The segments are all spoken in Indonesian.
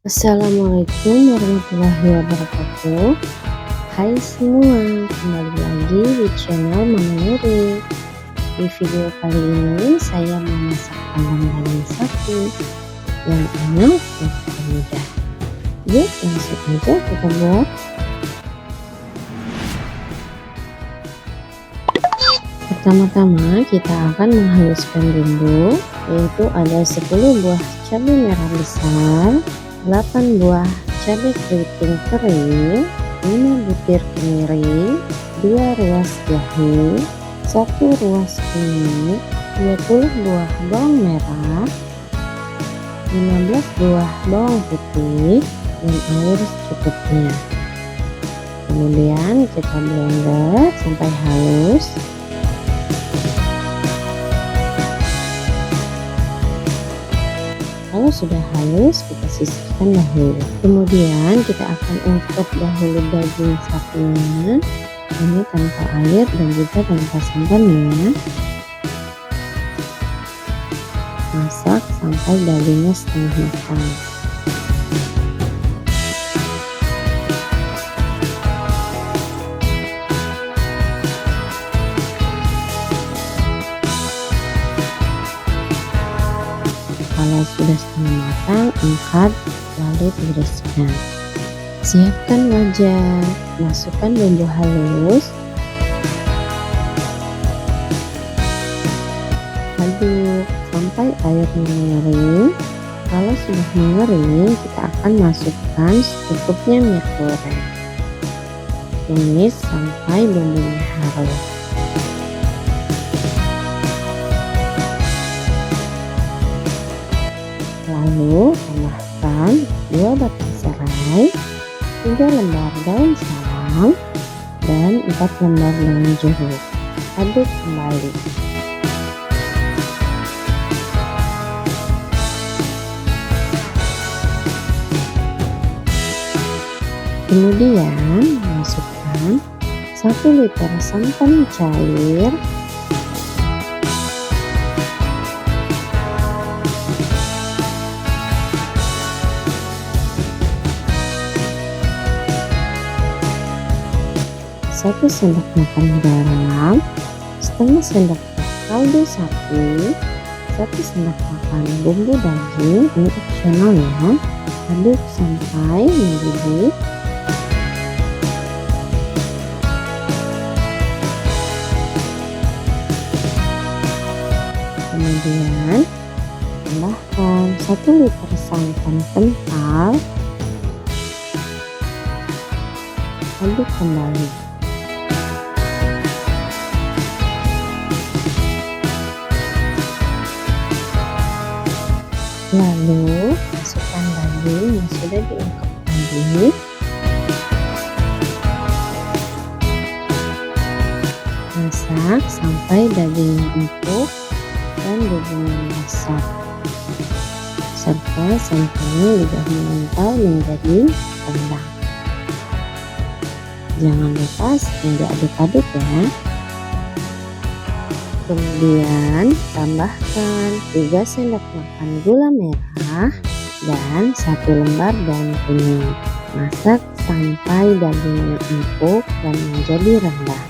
Assalamualaikum warahmatullahi wabarakatuh. Hai semua, kembali lagi di channel Mama Nuri. Di video kali ini saya memasak panggang daging sapi yang enak dan juga mudah. Yuk langsung aja kita buat. Pertama-tama kita akan menghaluskan bumbu, yaitu ada 10 buah cabai merah besar, 8 buah cabai keriting kering, 5 butir kemiri, 2 ruas jahe, 1 ruas kunyit, 20 buah bawang merah, 15 buah bawang putih, dan air secukupnya. Kemudian kita blender sampai halus. Kalau sudah halus, kita sisihkan dahulu. Kemudian kita akan ungkep dahulu daging sapinya, ini tanpa air dan juga tanpa santannya. Masak sampai dagingnya setengah matang. Kalau sudah setengah matang, angkat lalu tiriskan. Siapkan wajan, masukkan bumbu halus, aduk sampai airnya mengering. Kalau sudah mengering, kita akan masukkan secukupnya minyak goreng. Tumis sampai bumbunya harum. Lalu tambahkan 2 batang serai, 3 lembar daun salam, dan 4 lembar daun jeruk. Aduk kembali. Kemudian masukkan 1 liter santan cair, 1 sendok makan garam, setengah sendok kaldu sapi, 1 sendok makan bumbu daging, ini opsional ya. Aduk sampai mendidih. Kemudian tambahkan 1 liter santan kental, aduk kembali. Lalu masukkan daging yang sudah diungkep tadi. Masak sampai dagingnya empuk dan bumbunya meresap, serta santannya juga mengental menjadi rendang. Jangan lupa diaduk-aduk ya. Kemudian tambahkan 3 sendok makan gula merah dan 1 lembar daun kunyit. Masak sampai dagingnya empuk dan menjadi rendang.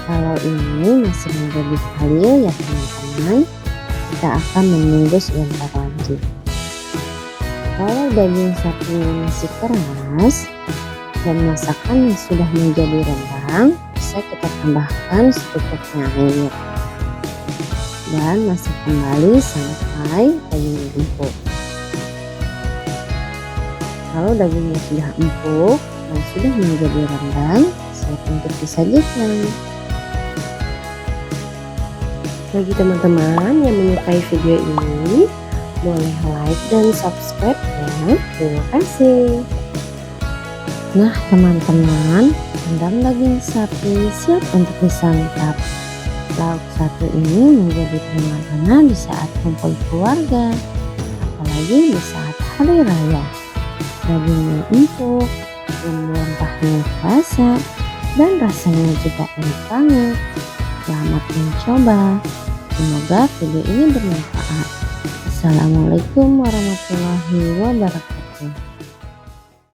Kalau ini masih menjadi halil ya teman-teman, kita akan menunggu sebentar lagi. Kalau daging sapinya masih keras dan masakannya sudah menjadi rendang, bisa kita tambahkan secukupnya air dan masak kembali sampai dagingnya empuk. Kalau dagingnya sudah empuk dan sudah menjadi rendang, siap untuk disajikan. Bagi teman-teman yang menyukai video ini, boleh like dan subscribe ya. Terima kasih. Nah teman-teman, rendang daging sapi siap untuk disantap. Lauk satu ini menjadi prima di saat kumpul keluarga, apalagi di saat hari raya. Dagingnya empuk, bumbu rempahnya terasa, dan rasanya juga enak banget. Selamat mencoba. Semoga video ini bermanfaat. Wassalamualaikum warahmatullahi wabarakatuh.